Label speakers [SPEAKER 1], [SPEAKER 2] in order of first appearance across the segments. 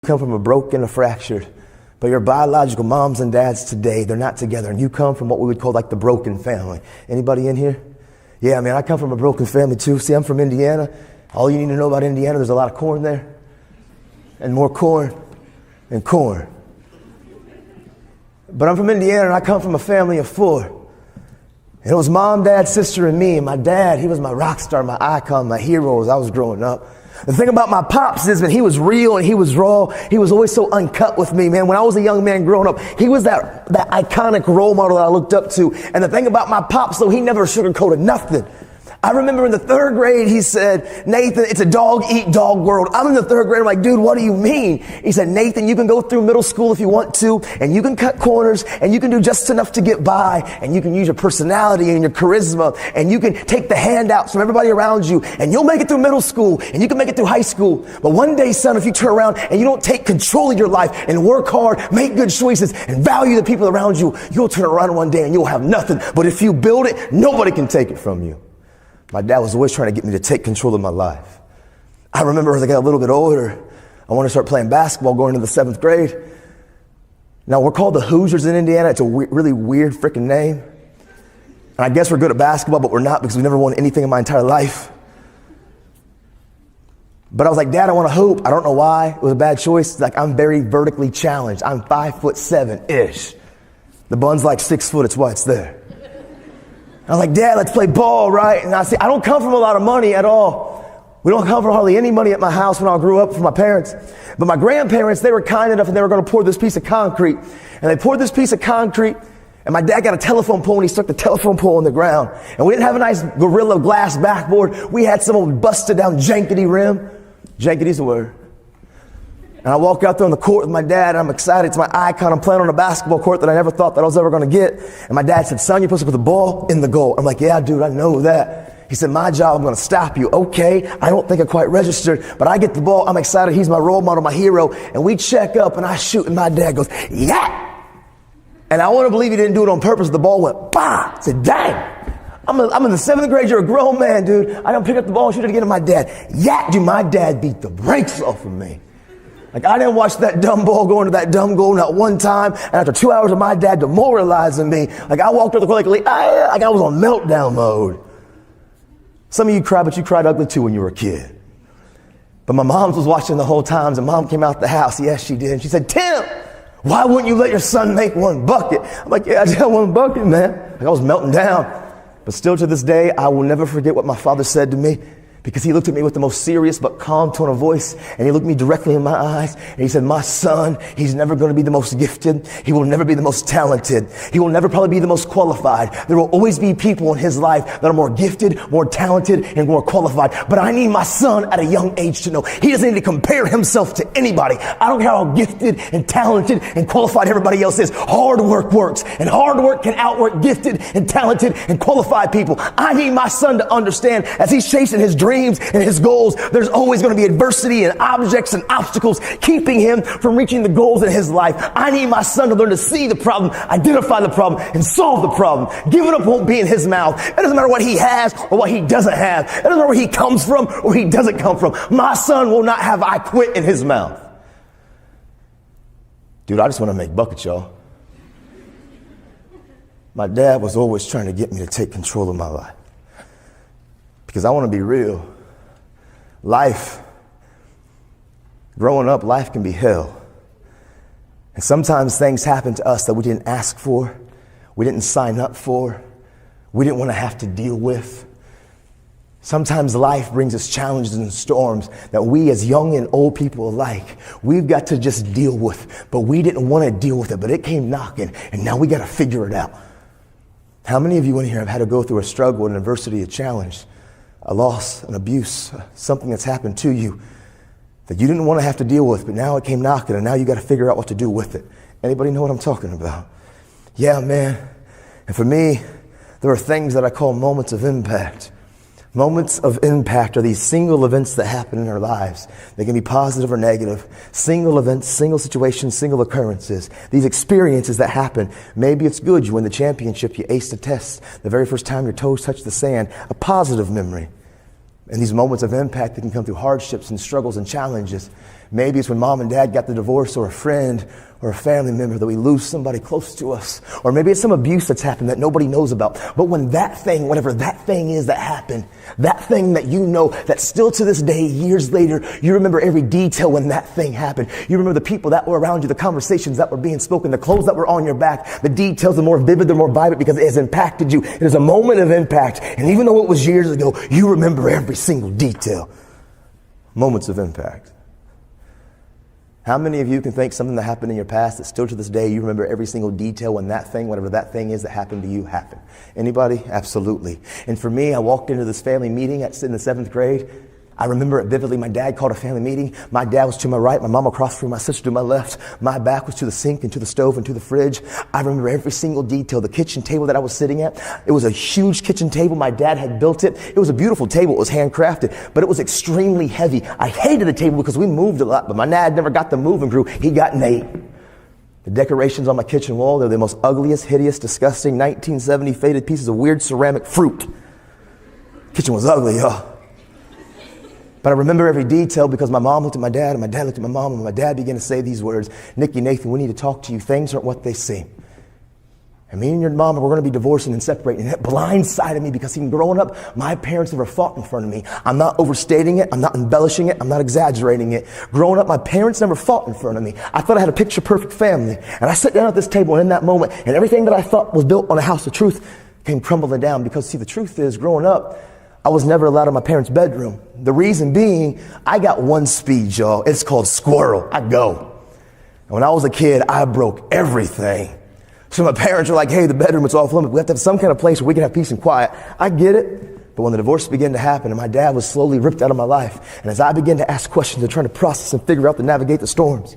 [SPEAKER 1] come from a broken, a fractured, but your biological moms and dads today, they're not together, and you come from what we would call like the broken family. Anybody in here? Yeah, man, I come from a broken family too. See, I'm from Indiana. All you need to know about Indiana, there's a lot of corn there, and more corn, and corn. But I'm from Indiana, and I come from a family of 4. And it was mom, dad, sister, and me. And my dad, he was my rock star, my icon, my hero as I was growing up. The thing about my pops is that he was real and he was raw. He was always so uncut with me, man. When I was a young man growing up, he was that iconic role model that I looked up to. And the thing about my pops, though, he never sugarcoated nothing. I remember in the 3rd grade, he said, Nathan, it's a dog-eat-dog world. I'm in the 3rd grade. I'm like, dude, what do you mean? He said, Nathan, you can go through middle school if you want to, and you can cut corners, and you can do just enough to get by, and you can use your personality and your charisma, and you can take the handouts from everybody around you, and you'll make it through middle school, and you can make it through high school. But one day, son, if you turn around and you don't take control of your life and work hard, make good choices, and value the people around you, you'll turn around one day and you'll have nothing. But if you build it, nobody can take it from you. My dad was always trying to get me to take control of my life. I remember as I got a little bit older, I wanted to start playing basketball going into the 7th grade. Now, we're called the Hoosiers in Indiana. It's a really weird freaking name. And I guess we're good at basketball, but we're not because we never won anything in my entire life. But I was like, Dad, I want to hoop. I don't know why. It was a bad choice. It's like, I'm very vertically challenged. I'm 5'7"-ish. The bun's like 6 foot. It's why it's there. I was like, Dad, let's play ball, right? And I said, I don't come from a lot of money at all. We don't come from hardly any money at my house when I grew up from my parents. But my grandparents, they were kind enough and they were going to pour this piece of concrete. And they poured this piece of concrete, and my dad got a telephone pole and he stuck the telephone pole on the ground. And we didn't have a nice Gorilla Glass backboard. We had some old busted down jankety rim. Jankety's the word. And I walk out there on the court with my dad, and I'm excited. It's my icon. I'm playing on a basketball court that I never thought that I was ever going to get. And my dad said, son, you're supposed to put the ball in the goal. I'm like, yeah, dude, I know that. He said, my job, I'm going to stop you. Okay, I don't think I quite registered, but I get the ball. I'm excited. He's my role model, my hero. And we check up, and I shoot, and my dad goes, yeah. And I want to believe he didn't do it on purpose. The ball went, bah. I said, dang. I'm in the 7th grade. You're a grown man, dude. I don't pick up the ball and shoot it again. And my dad, yeah, dude, my dad beat the brakes off of me. Like, I didn't watch that dumb ball go into that dumb goal not one time. And after 2 hours of my dad demoralizing me, like I walked up the court like I was on meltdown mode. Some of you cried, but you cried ugly too when you were a kid. But my mom was watching the whole time, and mom came out the house. Yes, she did. And she said, Tim, why wouldn't you let your son make 1 bucket? I'm like, yeah, I just had 1 bucket, man. Like I was melting down. But still to this day, I will never forget what my father said to me. Because he looked at me with the most serious but calm tone of voice, and he looked me directly in my eyes, and he said, my son, he's never going to be the most gifted. He will never be the most talented. He will never probably be the most qualified. There will always be people in his life that are more gifted, more talented, and more qualified. But I need my son at a young age to know he doesn't need to compare himself to anybody. I don't care how gifted and talented and qualified everybody else is. Hard work works, and hard work can outwork gifted and talented and qualified people. I need my son to understand as he's chasing his dreams and his goals, there's always going to be adversity and objects and obstacles keeping him from reaching the goals in his life. I need my son to learn to see the problem, identify the problem, and solve the problem. Giving up won't be in his mouth. It doesn't matter what he has or what he doesn't have. It doesn't matter where he comes from or he doesn't come from. My son will not have I quit in his mouth. Dude, I just want to make buckets, y'all. My dad was always trying to get me to take control of my life. Because I want to be real. Life, growing up, life can be hell. And sometimes things happen to us that we didn't ask for, we didn't sign up for, we didn't want to have to deal with. Sometimes life brings us challenges and storms that we as young and old people alike, we've got to just deal with. But we didn't want to deal with it, but it came knocking, and now we got to figure it out. How many of you in here have had to go through a struggle, an adversity, a challenge, a loss, an abuse, something that's happened to you that you didn't want to have to deal with, but now it came knocking, and now you got to figure out what to do with it? Anybody know what I'm talking about? Yeah, man. And for me, there are things that I call moments of impact. Moments of impact are these single events that happen in our lives. They can be positive or negative. Single events, single situations, single occurrences. These experiences that happen. Maybe it's good. You win the championship. You aced a test. The very first time your toes touch the sand. A positive memory. And these moments of impact that can come through hardships and struggles and challenges. Maybe it's when mom and dad got the divorce, or a friend or a family member, that we lose somebody close to us. Or maybe it's some abuse that's happened that nobody knows about. But when that thing, whatever that thing is that happened, that thing that you know, that still to this day, years later, you remember every detail when that thing happened. You remember the people that were around you, the conversations that were being spoken, the clothes that were on your back. The details are more vivid, they're more vibrant because it has impacted you. It is a moment of impact. And even though it was years ago, you remember every single detail. Moments of impact. How many of you can think something that happened in your past that still to this day you remember every single detail when that thing, whatever that thing is that happened to you, happened? Anybody? Absolutely. And for me, I walked into this family meeting in the 7th grade. I remember it vividly. My dad called a family meeting. My dad was to my right, my mom across from me, my sister to my left. My back was to the sink and to the stove and to the fridge. I remember every single detail. The kitchen table that I was sitting at, it was a huge kitchen table. My dad had built it. It was a beautiful table. It was handcrafted, but it was extremely heavy. I hated the table because we moved a lot, but my dad never got the moving crew. He got Nate. The decorations on my kitchen wall, they're the most ugliest, hideous, disgusting 1970 faded pieces of weird ceramic fruit. Kitchen was ugly, y'all. But I remember every detail because my mom looked at my dad and my dad looked at my mom, and my dad began to say these words, "Nikki, Nathan, we need to talk to you. Things aren't what they seem." And me and your mom, we're going to be divorcing and separating. And it blindsided me because even growing up, my parents never fought in front of me. I'm not overstating it. I'm not embellishing it. I'm not exaggerating it. Growing up, my parents never fought in front of me. I thought I had a picture perfect family. And I sat down at this table, and in that moment, and everything that I thought was built on a house of truth came crumbling down. Because see, the truth is, growing up, I was never allowed in my parents' bedroom. The reason being, I got one speed, y'all. It's called squirrel. I go. And when I was a kid, I broke everything. So my parents were like, "Hey, the bedroom is off limits. We have to have some kind of place where we can have peace and quiet." I get it. But when the divorce began to happen and my dad was slowly ripped out of my life, and as I began to ask questions and trying to process and figure out to navigate the storms,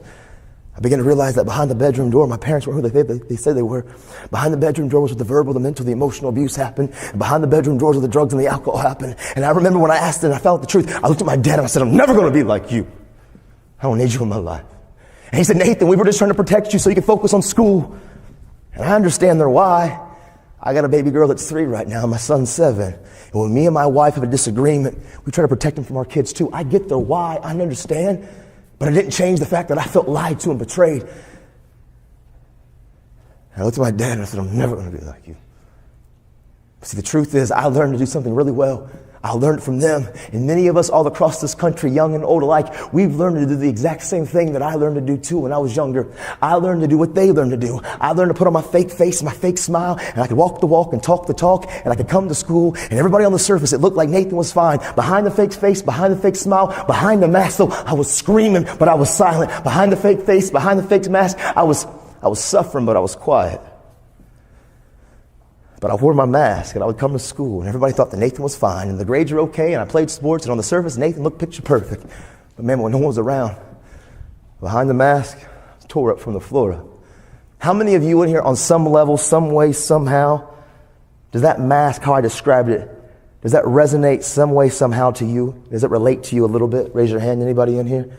[SPEAKER 1] I began to realize that behind the bedroom door, my parents weren't who they said they were. Behind the bedroom door was where the verbal, the mental, the emotional abuse happened. And behind the bedroom doors where the drugs and the alcohol happened. And I remember when I asked and I found out the truth, I looked at my dad and I said, "I'm never going to be like you. I don't need you in my life." And he said, "Nathan, we were just trying to protect you so you can focus on school." And I understand their why. I got a baby girl that's 3 right now. My son's 7. And when me and my wife have a disagreement, we try to protect him from our kids too. I get their why. I understand. But it didn't change the fact that I felt lied to and betrayed. And I looked at my dad and I said, "I'm never going to be like you." See, the truth is, I learned to do something really well. I learned from them. And many of us all across this country, young and old alike, we've learned to do the exact same thing that I learned to do too when I was younger. I learned to do what they learned to do. I learned to put on my fake face, my fake smile, and I could walk the walk and talk the talk, and I could come to school, and everybody on the surface, it looked like Nathan was fine. Behind the fake face, behind the fake smile, behind the mask, though, I was screaming, but I was silent. Behind the fake face, behind the fake mask, I was suffering, but I was quiet. But I wore my mask and I would come to school and everybody thought that Nathan was fine and the grades were okay and I played sports and on the surface Nathan looked picture perfect. But man, when no one was around, behind the mask, I was tore up from the floor up. How many of you in here on some level, some way, somehow, does that mask, how I described it, does that resonate some way, somehow to you? Does it relate to you a little bit? Raise your hand, anybody in here?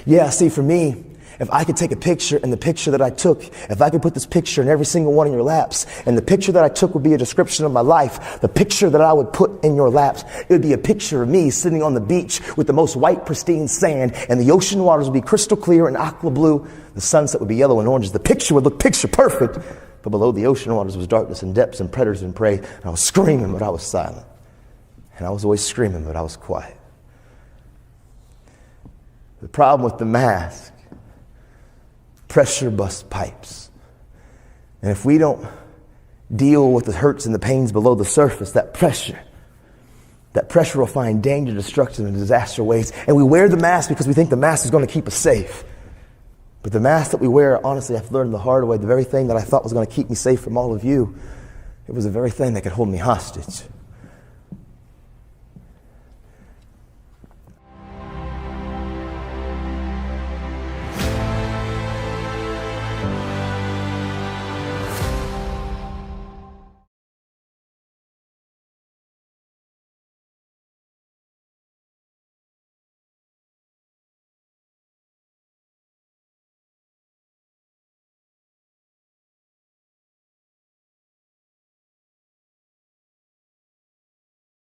[SPEAKER 1] Yeah, see, for me, if I could take a picture and the picture that I took, if I could put this picture in every single one of your laps, and the picture that I took would be a description of my life, the picture that I would put in your laps, it would be a picture of me sitting on the beach with the most white, pristine sand, and the ocean waters would be crystal clear and aqua blue. The sunset would be yellow and orange. The picture would look picture perfect, but below the ocean waters was darkness and depths and predators and prey. And I was screaming, but I was silent. And I was always screaming, but I was quiet. The problem with the mask, pressure busts pipes. And if we don't deal with the hurts and the pains below the surface, that pressure will find danger, destruction, and disaster waits. And we wear the mask because we think the mask is going to keep us safe. But the mask that we wear, honestly, I've learned the hard way, the very thing that I thought was going to keep me safe from all of you, it was the very thing that could hold me hostage.